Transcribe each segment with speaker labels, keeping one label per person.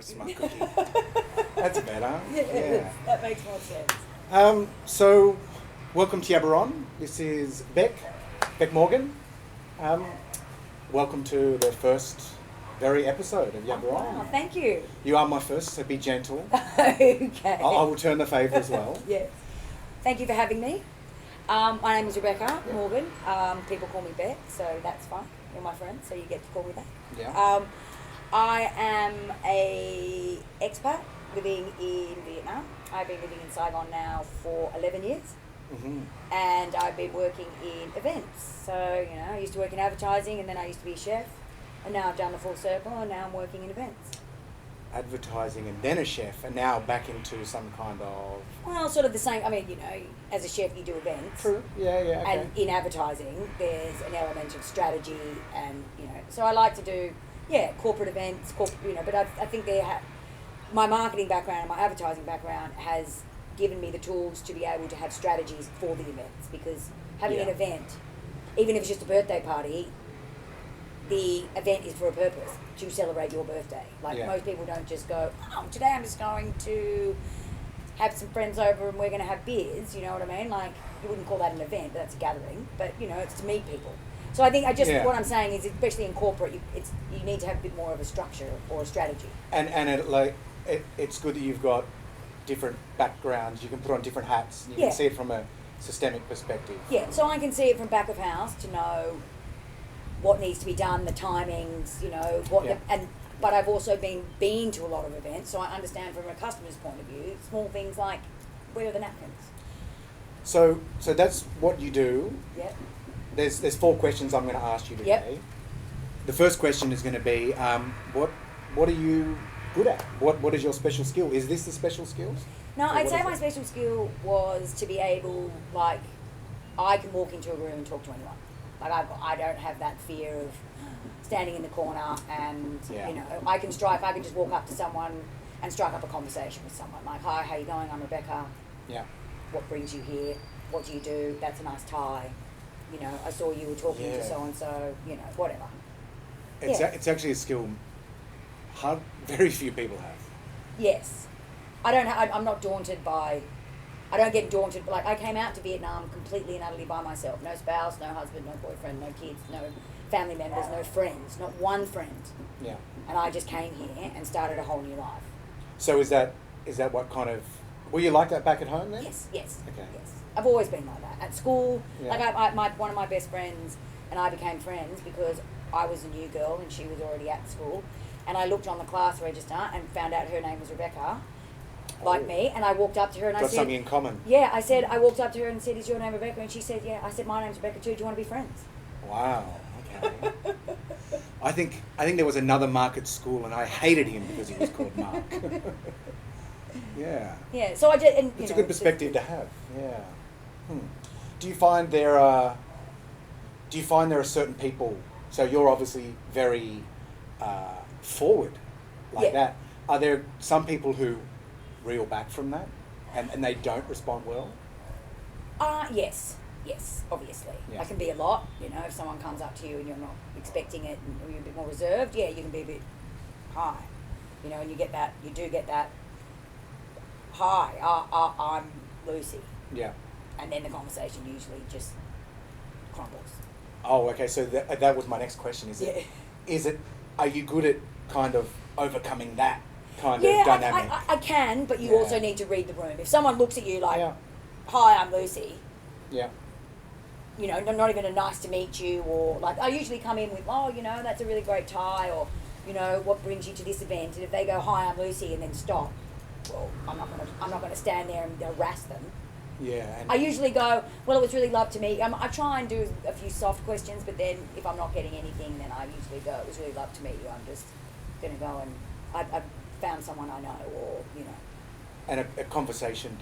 Speaker 1: a smart cookie. That's better.
Speaker 2: Yeah. That makes more sense.
Speaker 1: So, welcome to Yabberon. This is Bec Morgan. Welcome to the first very episode of Yabberon.
Speaker 2: Wow, thank you.
Speaker 1: You are my first, so be gentle.
Speaker 2: Okay.
Speaker 1: I'll return the favour as well.
Speaker 2: Yes. Thank you for having me. My name is Rebecca Morgan. People call me Bec, so that's fine. You're my friend, so you get to call me that.
Speaker 1: Yeah.
Speaker 2: I am a expat living in Vietnam. I've been living in Saigon now for 11 years.
Speaker 1: Mm-hmm.
Speaker 2: And I've been working in events. So, I used to work in advertising, and then I used to be a chef. And now I've done the full circle, and now I'm working in events.
Speaker 1: Advertising and then a chef, and now back into some kind of...
Speaker 2: Well, sort of the same. I mean, as a chef, you do events.
Speaker 1: True. Yeah, okay.
Speaker 2: And in advertising, there's an element of strategy, and, so I like to do, corporate events, but I think my marketing background and my advertising background has given me the tools to be able to have strategies for the events, because having an event, even if it's just a birthday party, the event is for a purpose, to celebrate your birthday. Most people don't just go, today I'm just going to have some friends over and we're going to have beers, you know what I mean? You wouldn't call that an event, but that's a gathering, but, it's to meet people. So I think what I'm saying is, especially in corporate, you need to have a bit more of a structure or a strategy.
Speaker 1: And it's good that you've got different backgrounds, you can put on different hats, and you can see it from a systemic perspective.
Speaker 2: Yeah, so I can see it from back of house to know what needs to be done, the timings, but I've also been to a lot of events, so I understand from a customer's point of view, small things like, where are the napkins?
Speaker 1: So that's what you do.
Speaker 2: Yep.
Speaker 1: There's 4 questions I'm going to ask you today.
Speaker 2: Yep.
Speaker 1: The first question is going to be, what are you good at? What is your special skill? Is this the special skill?
Speaker 2: No, I'd say my special skill was to be able, I can walk into a room and talk to anyone. I don't have that fear of standing in the corner and, I can just walk up to someone and strike up a conversation with someone. Hi, how you going? I'm Rebecca.
Speaker 1: Yeah.
Speaker 2: What brings you here? What do you do? That's a nice tie. I saw you were talking to so-and-so, whatever.
Speaker 1: It's actually a skill very few people have.
Speaker 2: Yes. I'm not daunted by... I don't get daunted. I came out to Vietnam completely and utterly by myself. No spouse, no husband, no boyfriend, no kids, no family members, no friends, not one friend.
Speaker 1: Yeah.
Speaker 2: And I just came here and started a whole new life.
Speaker 1: So is that what kind of... Were you like that back at home then?
Speaker 2: Yes.
Speaker 1: Okay.
Speaker 2: Yes. I've always been like that. At school,
Speaker 1: yeah.
Speaker 2: one of my best friends and I became friends because I was a new girl and she was already at school. And I looked on the class register and found out her name was Rebecca. Like me, and I walked up to her and I said...
Speaker 1: Got something in common.
Speaker 2: Yeah, I walked up to her and said, is your name Rebecca? And she said, yeah. I said, my name's Rebecca too. Do you want to be friends?
Speaker 1: Wow, okay. I think there was another Mark at school and I hated him because he was called Mark. Yeah.
Speaker 2: Yeah, so I did... And,
Speaker 1: it's a good perspective to have, yeah. Do you find there are certain people... So you're obviously very forward like that. Are there some people who reel back from that and they don't respond well?
Speaker 2: Yes, obviously.
Speaker 1: Yeah.
Speaker 2: I can be a lot, if someone comes up to you and you're not expecting it and you're a bit more reserved, you can be a bit high, and you do get that, hi, I'm Lucy.
Speaker 1: Yeah.
Speaker 2: And then the conversation usually just crumbles.
Speaker 1: Oh, okay, so that was my next question, are you good at kind of overcoming that kind of dynamic?
Speaker 2: I can, but you also need to read the room. If someone looks at you like, hi, I'm Lucy.
Speaker 1: Yeah.
Speaker 2: Not even a nice to meet you, or I usually come in with, that's a really great tie, or, what brings you to this event? And if they go, hi, I'm Lucy, and then stop, well, I'm not gonna stand there and harass them.
Speaker 1: Yeah. And
Speaker 2: I usually go, well, it was really lovely to meet you. I try and do a few soft questions, but then if I'm not getting anything, then I usually go, it was really lovely to meet you. I'm just gonna go and I found someone I know, or
Speaker 1: And a conversation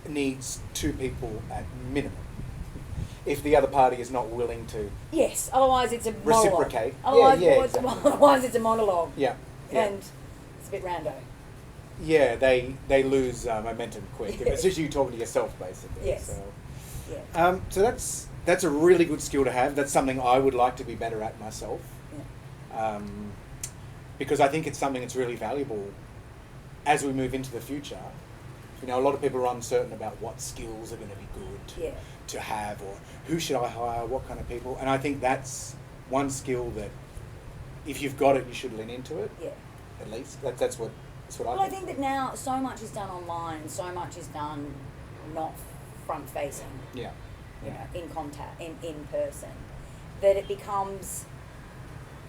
Speaker 1: needs 2 people at minimum. If the other party is not willing to
Speaker 2: otherwise it's a
Speaker 1: reciprocate.
Speaker 2: Monologue.
Speaker 1: Exactly.
Speaker 2: Otherwise it's a monologue.
Speaker 1: Yeah.
Speaker 2: And it's a bit rando.
Speaker 1: Yeah, they lose momentum quick. It's just you talking to yourself, basically.
Speaker 2: Yes.
Speaker 1: So,
Speaker 2: yeah.
Speaker 1: So that's a really good skill to have. That's something I would like to be better at myself.
Speaker 2: Yeah.
Speaker 1: because I think it's something that's really valuable as we move into the future. You know, a lot of people are uncertain about what skills are going to be good to have, or who should I hire, what kind of people. And I think that's one skill that, if you've got it, you should lean into it.
Speaker 2: Yeah.
Speaker 1: At least that's what I think.
Speaker 2: Well, I think that now so much is done online, and so much is done not front facing.
Speaker 1: Yeah.
Speaker 2: You know, in contact, in person, that it becomes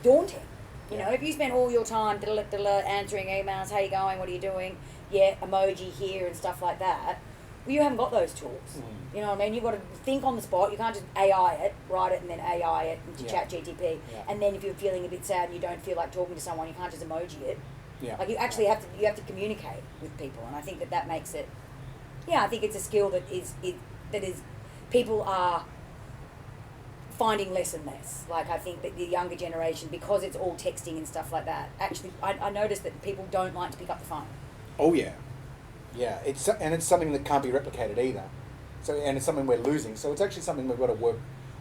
Speaker 2: daunting. You know, if you spend all your time answering emails, how you going, what are you doing, emoji here and stuff like that, well, you haven't got those tools. Mm. You know what I mean? You've got to think on the spot. You can't just AI it, write it, and then AI it into chat GTP. Yeah. And then if you're feeling a bit sad and you don't feel like talking to someone, you can't just emoji it. Yeah. Like, you actually have to communicate with people, and I think that makes it, I think it's a skill that is people are finding less and less. Like, I think that the younger generation, because it's all texting and stuff like that, actually, I noticed that people don't like to pick up the phone.
Speaker 1: Oh yeah, yeah. It's something that can't be replicated either. So, and it's something we're losing. So it's actually something we've got to work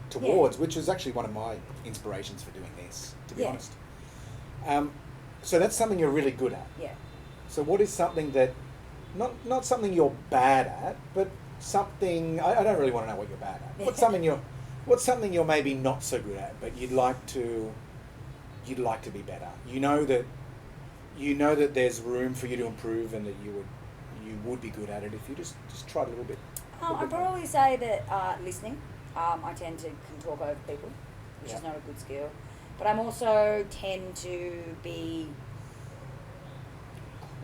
Speaker 1: towards, which is actually one of my inspirations for doing this, to be honest. So that's something you're really good at.
Speaker 2: Yeah.
Speaker 1: So what is something that, not something you're bad at, but something, I don't really want to know what you're bad at. What's something you're maybe not so good at, but you'd like to be better. You know that there's room for you to improve, and that you would be good at it if you just tried a little bit.
Speaker 2: I'd probably say that listening. I tend to can talk over people, which is not a good skill. But I'm also tend to be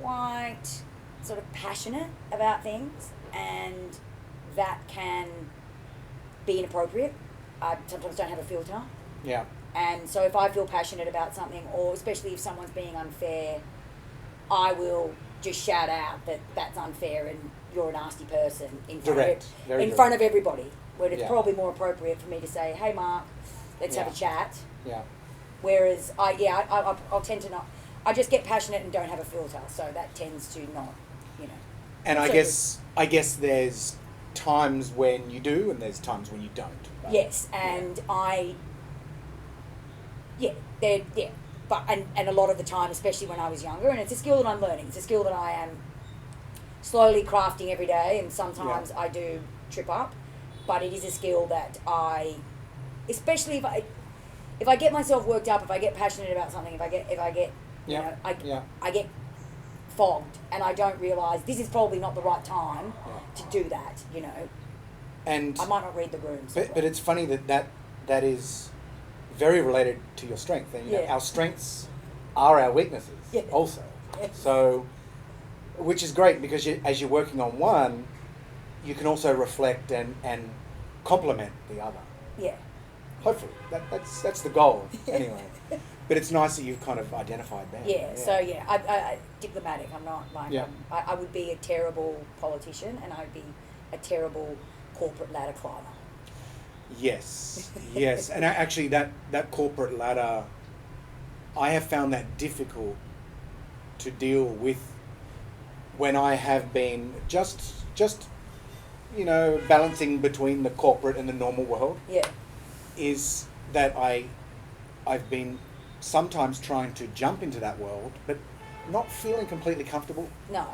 Speaker 2: quite sort of passionate about things, and that can be inappropriate. I sometimes don't have a filter.
Speaker 1: Yeah. And
Speaker 2: so if I feel passionate about something, or especially if someone's being unfair, I will just shout out that that's unfair and you're a nasty person in front of everybody. Where it's probably more appropriate for me to say, "Hey, Mark, let's have a chat." Yeah. Whereas I'll tend to not. I just get passionate and don't have a filter, so that tends to not, you know. And
Speaker 1: I guess there's times when you do, and there's times when you don't.
Speaker 2: Right? Yes, and but a lot of the time, especially when I was younger, and it's a skill that I'm learning. It's a skill that I am slowly crafting every day, and sometimes I do trip up, but it is a skill that especially if I get myself worked up, if I get passionate about something, if I get I get fogged, and I don't realise this is probably not the right time to do that, you know. And I might not read the room.
Speaker 1: But it's funny that is very related to your strength. And our strengths are our weaknesses also. Yes. So, which is great, because as you're working on one, you can also reflect and complement the other.
Speaker 2: Yeah.
Speaker 1: Hopefully. That's the goal, anyway. But it's nice that you've kind of identified that.
Speaker 2: Yeah. So, I diplomatic. I'm not like... I would be a terrible politician, and I'd be a terrible corporate ladder climber.
Speaker 1: Yes. And actually that corporate ladder, I have found that difficult to deal with when I have been just balancing between the corporate and the normal world.
Speaker 2: Yeah.
Speaker 1: Is that I've been sometimes trying to jump into that world, but not feeling completely comfortable.
Speaker 2: No.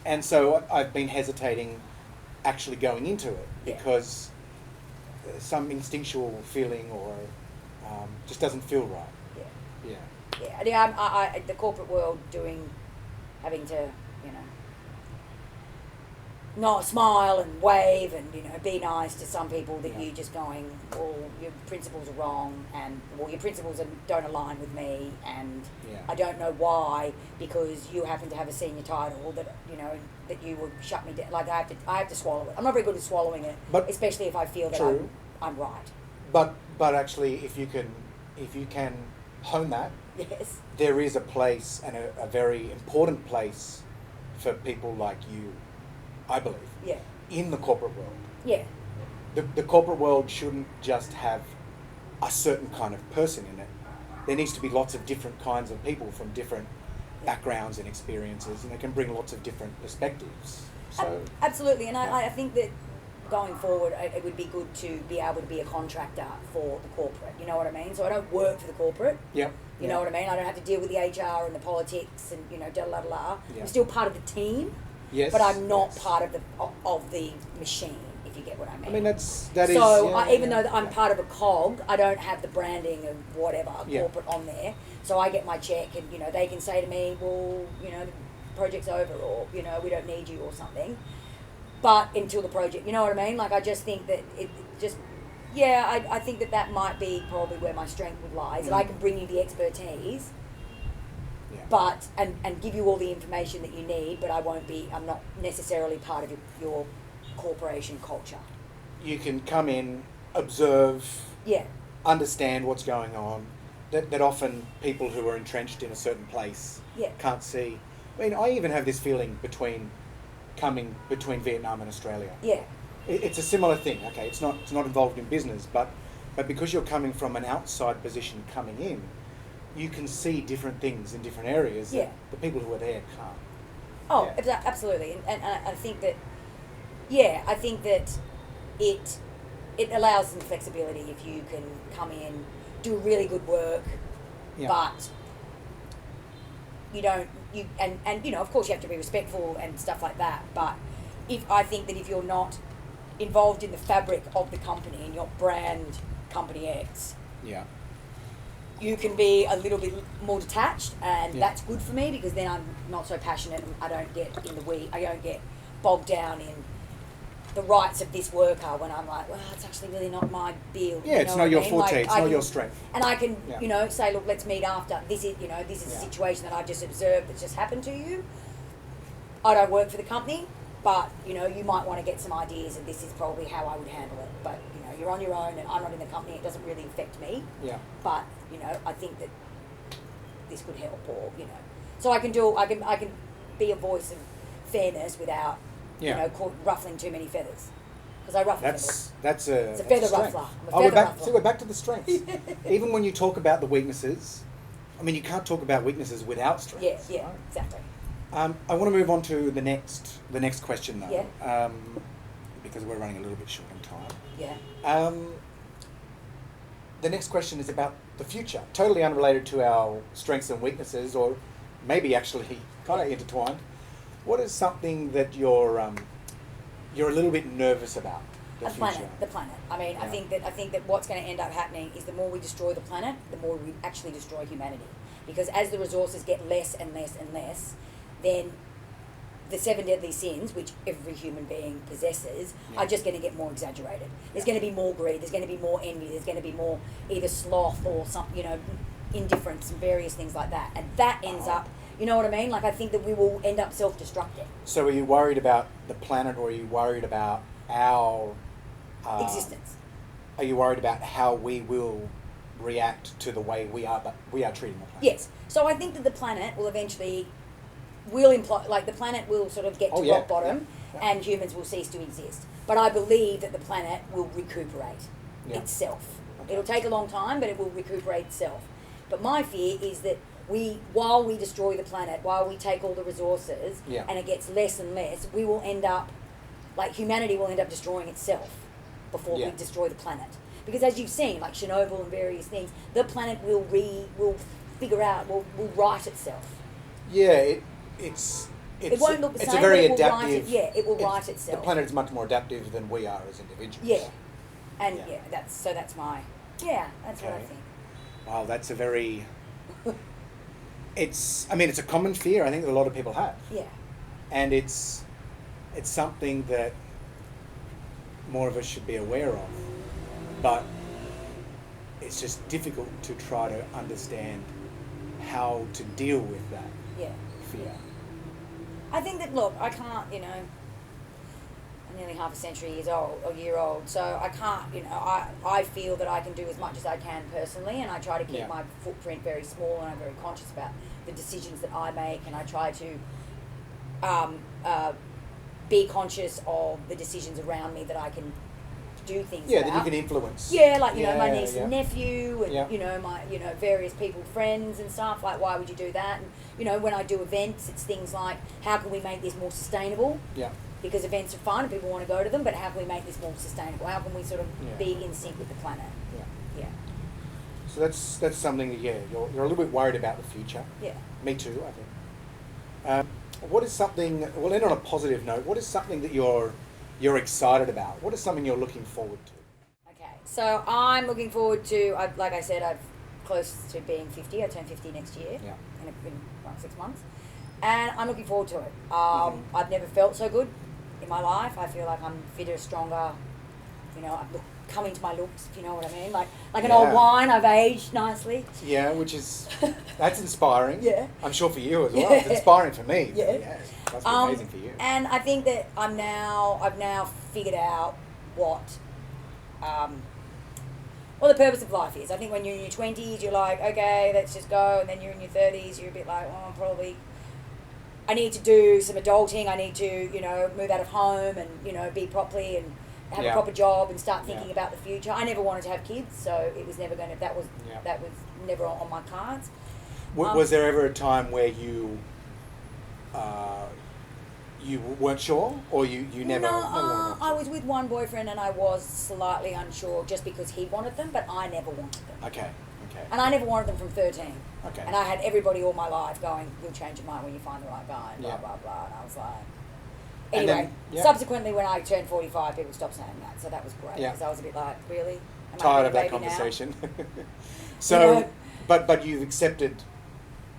Speaker 1: And so I've been hesitating actually going into it because some instinctual feeling or just doesn't feel right.
Speaker 2: Yeah. I the corporate world having to, not smile and wave and, be nice to some people that you're just going, well, your principles are wrong, and, well, your principles don't align with me, and I don't know why, because you happen to have a senior title that, that you would shut me down. Like, I have to swallow it. I'm not very good at swallowing it, especially if I feel that I'm right.
Speaker 1: But actually, if you can hone that, there is a place, and a very important place for people like you, I believe, in the corporate world.
Speaker 2: Yeah.
Speaker 1: The corporate world shouldn't just have a certain kind of person in it. There needs to be lots of different kinds of people from different backgrounds and experiences, and they can bring lots of different perspectives. So
Speaker 2: absolutely, and I think that going forward, it would be good to be able to be a contractor for the corporate. You know what I mean? So I don't work for the corporate.
Speaker 1: Yep.
Speaker 2: You know what I mean? I don't have to deal with the HR and the politics and, you know,
Speaker 1: Yeah.
Speaker 2: I'm still part of the team.
Speaker 1: Yes.
Speaker 2: But I'm not part of the machine, if you get what I mean.
Speaker 1: I mean, that is.
Speaker 2: So
Speaker 1: Yeah,
Speaker 2: even though I'm part of a cog, I don't have the branding of whatever corporate on there. So I get my check, and you know they can say to me, "Well, you know, the project's over," or you know, "We don't need you," or something. But until the project, you know what I mean? Like I just think that I think that might be probably where my strength would lie. That I can bring you the expertise.
Speaker 1: Yeah.
Speaker 2: But and give you all the information that you need, but I'm not necessarily part of your corporation culture.
Speaker 1: You can come in, observe, understand what's going on. That often people who are entrenched in a certain place can't see. I mean, I even have this feeling between Vietnam and Australia.
Speaker 2: Yeah.
Speaker 1: It's a similar thing. Okay, it's not involved in business, but because you're coming from an outside position coming in, you can see different things in different areas that the people who are there can't.
Speaker 2: Oh, absolutely. And I think that, I think that it allows some flexibility if you can come in, do really good work, but and you know, of course you have to be respectful and stuff like that, but I think that if you're not involved in the fabric of the company and your brand company X, you can be a little bit more detached, and that's good for me because then I'm not so passionate and I don't get in the weeds. I don't get bogged down in the rights of this worker when I'm like, well, it's actually really not my deal.
Speaker 1: Yeah, it's not your forte, it's not your strength.
Speaker 2: And I can, you know, say, look, let's meet after. This is a situation that I've just observed that's just happened to you. I don't work for the company, but, you know, you might want to get some ideas and this is probably how I would handle it. But, you know, you're on your own and I'm not in the company. It doesn't really affect me. Yeah. But, you know, I think that this could help or, you know. So I can be a voice of fairness without, you know, ruffling too many feathers. Because I ruffle feathers.
Speaker 1: It's
Speaker 2: a feather ruffler.
Speaker 1: We're back to the strengths. Even when you talk about the weaknesses, I mean, you can't talk about weaknesses without strengths.
Speaker 2: Yeah, right? Exactly.
Speaker 1: I want to move on to the next question though, because we're running a little bit short on time.
Speaker 2: Yeah.
Speaker 1: The next question is about the future, totally unrelated to our strengths and weaknesses, or maybe actually kind of intertwined. What is something that you're a little bit nervous about? The future?
Speaker 2: The planet. I mean, I think that what's going to end up happening is the more we destroy the planet, the more we actually destroy humanity. Because as the resources get less and less and less, then the 7 deadly sins, which every human being possesses, are just going to get more exaggerated. There's going to be more greed. There's going to be more envy. There's going to be more either sloth or some, you know, indifference and various things like that. And that ends up, you know what I mean? Like, I think that we will end up self-destructing.
Speaker 1: So are you worried about the planet, or are you worried about our
Speaker 2: existence?
Speaker 1: Are you worried about how we will react to the way we are treating the planet?
Speaker 2: Yes. So I think that the planet will eventually the planet will sort of get to rock bottom and humans will cease to exist. But I believe that the planet will recuperate itself. Okay. It'll take a long time, but it will recuperate itself. But my fear is that while we destroy the planet, while we take all the resources and it gets less and less, we will end up, like humanity will end up destroying itself before we destroy the planet. Because as you've seen, like Chernobyl and various things, the planet will figure out, will right itself.
Speaker 1: Yeah, it won't look the same. It's a very adaptive.
Speaker 2: It will right itself.
Speaker 1: The planet is much more adaptive than we are as individuals.
Speaker 2: Yeah, and that's my that's what I think.
Speaker 1: Wow, that's a very. It's a common fear I think that a lot of people have.
Speaker 2: Yeah.
Speaker 1: And it's something that more of us should be aware of, but it's just difficult to try to understand how to deal with that fear.
Speaker 2: I think that, look, I can't, you know, I'm nearly half a year old, so I can't, you know, I feel that I can do as much as I can personally, and I try to keep my footprint very small, and I'm very conscious about the decisions that I make, and I try to be conscious of the decisions around me that I can do things about.
Speaker 1: That you can influence.
Speaker 2: Yeah, like, you know, my niece and nephew and, you know, my, you know, various people, friends and stuff, like, why would you do that? And, you know, when I do events, it's things like, how can we make this more sustainable?
Speaker 1: Yeah.
Speaker 2: because events are fun and people want to go to them, but how can we make this more sustainable? How can we sort of be in sync with the planet? Yeah.
Speaker 1: So that's something that, you're a little bit worried about the future.
Speaker 2: Yeah.
Speaker 1: Me too, I think. What is something, we'll end on a positive note, what is something that you're excited about? What is something you're looking forward to?
Speaker 2: Okay, so I'm looking forward to, like I said, I'm close to being 50. I turn 50 next year in about 6 months. And I'm looking forward to it. I've never felt so good in my life. I feel like I'm fitter, stronger, I'm coming to my looks, if you know what I mean. Like an old wine, I've aged nicely.
Speaker 1: Yeah, which is, that's inspiring.
Speaker 2: Yeah.
Speaker 1: I'm sure for you as well. It's inspiring for me.
Speaker 2: Yeah.
Speaker 1: That's amazing for you.
Speaker 2: And I think that I've now figured out what, the purpose of life is. I think when you're in your 20s, you're like, okay, let's just go. And then you're in your 30s, you're a bit like, I need to do some adulting. I need to, move out of home and, be properly and have a proper job and start thinking about the future. I never wanted to have kids, so it was never going to, that was never on my cards.
Speaker 1: Was there ever a time where you weren't sure, or you never?
Speaker 2: No, I was with one boyfriend and I was slightly unsure just because he wanted them, but I never wanted them.
Speaker 1: Okay.
Speaker 2: And I never wanted them from 13.
Speaker 1: Okay.
Speaker 2: And I had everybody all my life going, you'll change your mind when you find the right guy, and blah, blah, blah. And I was like... Anyway, subsequently when I turned 45, people stopped saying that, so that was great. Because I was a bit like, really?
Speaker 1: Tired of that conversation. So, but you've accepted...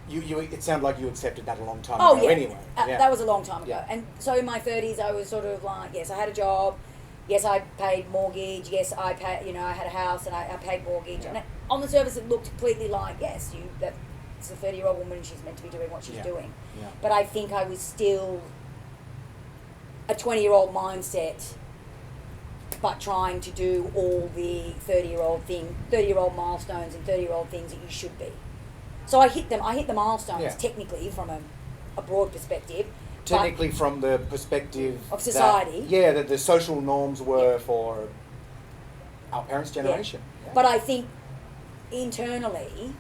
Speaker 1: You it sounded like you accepted that a long time ago anyway.
Speaker 2: That was a long time ago. And so in my 30s, I was sort of like, yes, I had a job. Yes, I paid mortgage. Yes, I paid, I had a house and I paid mortgage. And on the surface, it looked completely like, yes, it's a 30-year-old woman and she's meant to be doing what she's doing. Yeah. But I think I was still a 20-year-old mindset, but trying to do all the 30-year-old milestones and 30-year-old things that you should be. So I hit the milestones technically from a broad perspective.
Speaker 1: Technically from the perspective
Speaker 2: of society.
Speaker 1: That the social norms were for our parents' generation.
Speaker 2: Yeah. Yeah. But I think internally,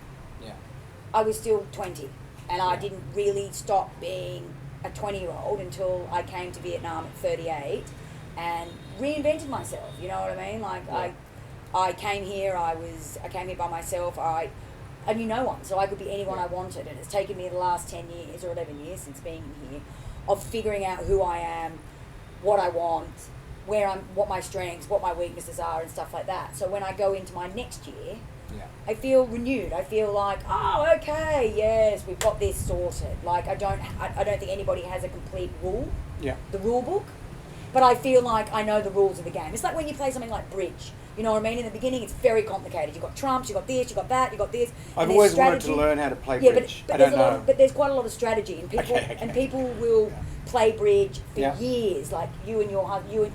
Speaker 2: I was still 20. And I didn't really stop being a 20-year-old until I came to Vietnam at 38 and reinvented myself. You know what I mean? Like I came here, I came here by myself. I knew no one, so I could be anyone I wanted. And it's taken me the last 10 years or 11 years since being here of figuring out who I am, what I want, what my strengths, what my weaknesses are, and stuff like that. So when I go into my next year, I feel renewed. I feel like, oh, okay, yes, we've got this sorted. Like I don't think anybody has a complete rule, the rule book, but I feel like I know the rules of the game. It's like when you play something like bridge. You know what I mean? In the beginning, it's very complicated. You've got trumps, you've got this, you've got that, you've got this.
Speaker 1: I've always wanted to learn how to play bridge.
Speaker 2: But there's quite a lot of strategy, and people will play bridge for years. Like you and your husband,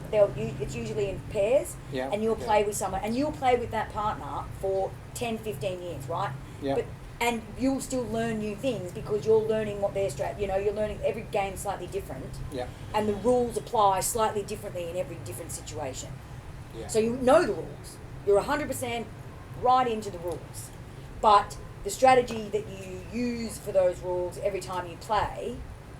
Speaker 2: it's usually in pairs, and you'll play with someone, and you'll play with that partner for 10, 15 years, right? Yeah. And you'll still learn new things because you're learning what their you're learning every game's slightly different. Yeah. And the rules apply slightly differently in every different situation. Yeah. So you know the rules. You're 100% right into the rules. But the strategy that you use for those rules every time you play,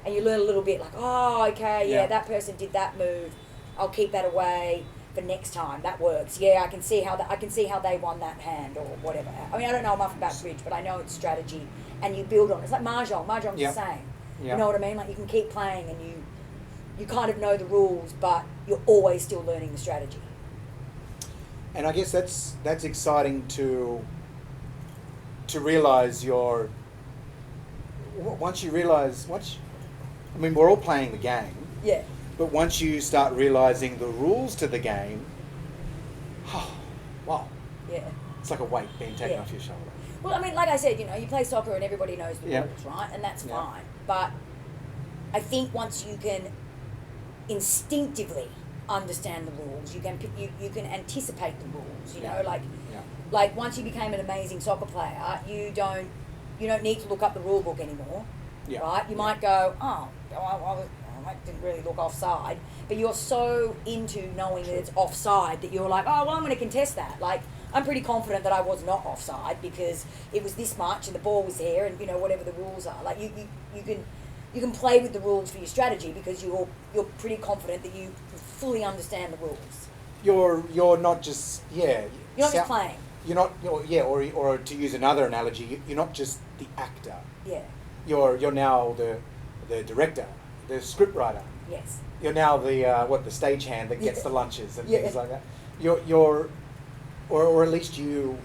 Speaker 2: and you learn a little bit like, oh, okay, that person did that move. I'll keep that away for next time. That works. Yeah, I can see how they won that hand or whatever. I mean, I don't know enough about bridge, but I know it's strategy, and you build on it. It's like mahjong. Mahjong's the same. Yep. You know what I mean? Like you can keep playing, and you kind of know the rules, but you're always still learning the strategy.
Speaker 1: And I guess that's exciting to realize I mean, we're all playing the game.
Speaker 2: Yeah.
Speaker 1: But once you start realizing the rules to the game, wow. Yeah. It's like a weight being taken off your shoulder.
Speaker 2: Well, I mean, like I said, you play soccer and everybody knows the rules, right? And that's fine. But I think once you can instinctively understand the rules, you can anticipate the rules. You know, like once you became an amazing soccer player, you don't need to look up the rule book anymore, right? You might go, I didn't really look offside, but you're so into knowing that it's offside that you're like, oh well, I'm going to contest that. Like I'm pretty confident that I was not offside because it was this much and the ball was there, and whatever the rules are. Like you you can play with the rules for your strategy because you're pretty confident that you fully understand the rules.
Speaker 1: You're not just
Speaker 2: You're not just playing.
Speaker 1: You're not or to use another analogy, you're not just the actor.
Speaker 2: Yeah.
Speaker 1: You're now the director, the script writer.
Speaker 2: Yes.
Speaker 1: You're now the the stagehand that gets the lunches and things like that. Or at least you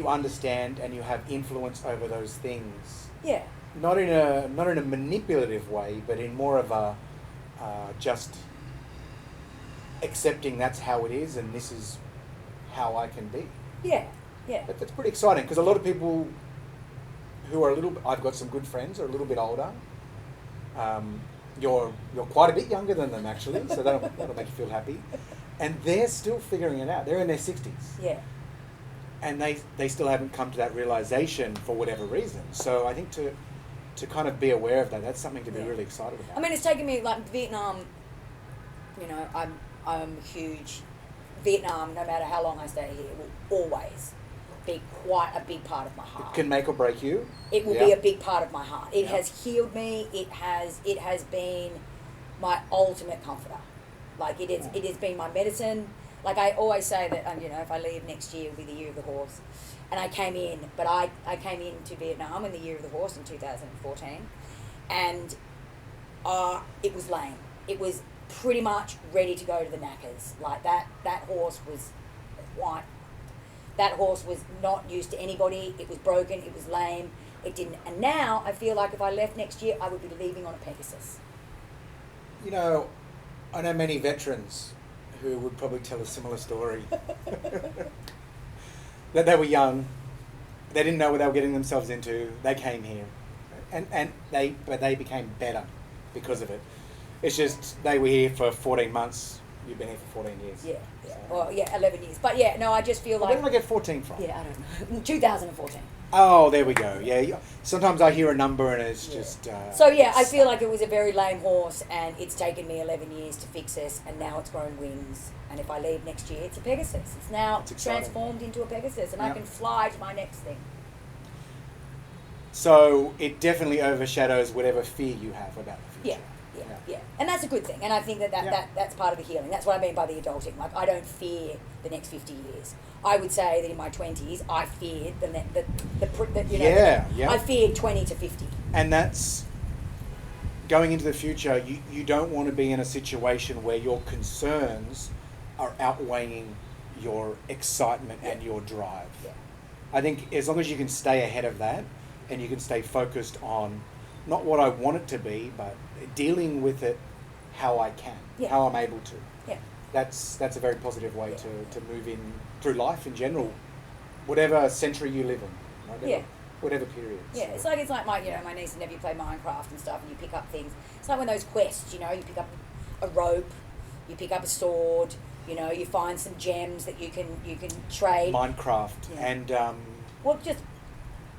Speaker 1: understand and you have influence over those things.
Speaker 2: Yeah.
Speaker 1: Not in a manipulative way, but in more of a just accepting that's how it is and this is how I can be.
Speaker 2: Yeah. Yeah.
Speaker 1: That's pretty exciting because a lot of people who are I've got some good friends who are a little bit older. You're quite a bit younger than them actually, so that'll make you feel happy. And they're still figuring it out. They're in their 60s.
Speaker 2: Yeah.
Speaker 1: And they still haven't come to that realization for whatever reason. So I think to kind of be aware of that, that's something to be really excited about.
Speaker 2: I mean, it's taken me, like, Vietnam, you know, I'm huge. Vietnam, no matter how long I stay here, will always be quite a big part of my heart.
Speaker 1: It can make or break you.
Speaker 2: It will be a big part of my heart. It has healed me. It has been my ultimate comforter. Like, it has been my medicine. Like, I always say that, you know, if I leave next year, it'll be the year of the horse. And I came came into Vietnam in the year of the horse in 2014. And it was lame. It was pretty much ready to go to the knackers. Like, that horse was white. That horse was not used to anybody. It was broken. It was lame. It didn't. And now I feel like if I left next year, I would be leaving on a Pegasus.
Speaker 1: You know, I know many veterans who would probably tell a similar story. That they were young, they didn't know what they were getting themselves into. They came here, and they became better because of it. It's just they were here for 14 months. You've been here for 14 years.
Speaker 2: Yeah.
Speaker 1: So.
Speaker 2: Well, 11 years. But yeah, no, I just feel like...
Speaker 1: Where did I get 14 from?
Speaker 2: Yeah, I don't know. 2014.
Speaker 1: Oh, there we go. Yeah. Sometimes I hear a number and it's just...
Speaker 2: So yeah, I feel like it was a very lame horse and it's taken me 11 years to fix this and now it's grown wings. And if I leave next year, it's a Pegasus. It's now transformed into a Pegasus and I can fly to my next thing.
Speaker 1: So it definitely overshadows whatever fear you have about the future.
Speaker 2: Yeah, and that's a good thing. And I think that's part of the healing. That's what I mean by the adulting. Like, I don't fear the next 50 years. I would say that in my 20s, I feared I feared 20 to 50.
Speaker 1: And that's going into the future. You don't want to be in a situation where your concerns are outweighing your excitement and your drive.
Speaker 2: Yeah.
Speaker 1: I think as long as you can stay ahead of that and you can stay focused on not what I want it to be, but dealing with it how I can, how I'm able to.
Speaker 2: Yeah.
Speaker 1: That's a very positive way to move in through life in general, whatever century you live in, whatever period.
Speaker 2: Yeah, it's like my niece and nephew play Minecraft and stuff, and you pick up things. It's like when those quests, you pick up a rope, you pick up a sword, you find some gems that you can trade.
Speaker 1: Minecraft and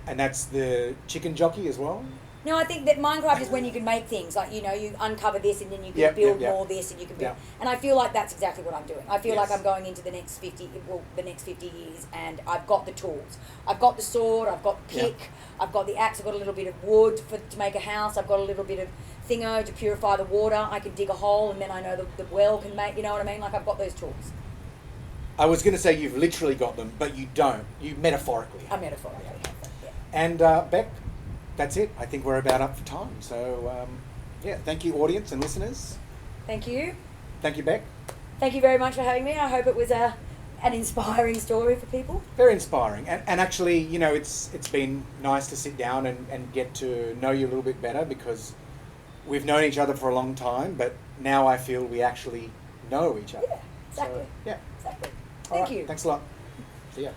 Speaker 1: and that's the chicken jockey as well.
Speaker 2: No, I think that Minecraft is when you can make things. Like, you uncover this and then you can build more this and you can build.
Speaker 1: Yep.
Speaker 2: And I feel like that's exactly what I'm doing. I feel like I'm going into the next 50 years and I've got the tools. I've got the sword, I've got the pick, I've got the axe, I've got a little bit of wood to make a house, I've got a little bit of thingo to purify the water, I can dig a hole and then I know the well can make, you know what I mean? Like, I've got those tools.
Speaker 1: I was going to say you've literally got them, but you don't. You metaphorically have.
Speaker 2: I metaphorically have them,
Speaker 1: And Bec, that's it. I think we're about up for time. So, thank you, audience and listeners.
Speaker 2: Thank you.
Speaker 1: Thank you, Bec.
Speaker 2: Thank you very much for having me. I hope it was an inspiring story for people.
Speaker 1: Very inspiring. And actually, it's been nice to sit down and get to know you a little bit better because we've known each other for a long time, but now I feel we actually know each other.
Speaker 2: Yeah, exactly.
Speaker 1: So,
Speaker 2: Exactly.
Speaker 1: All
Speaker 2: Thank
Speaker 1: right,
Speaker 2: you.
Speaker 1: Thanks a lot. See ya.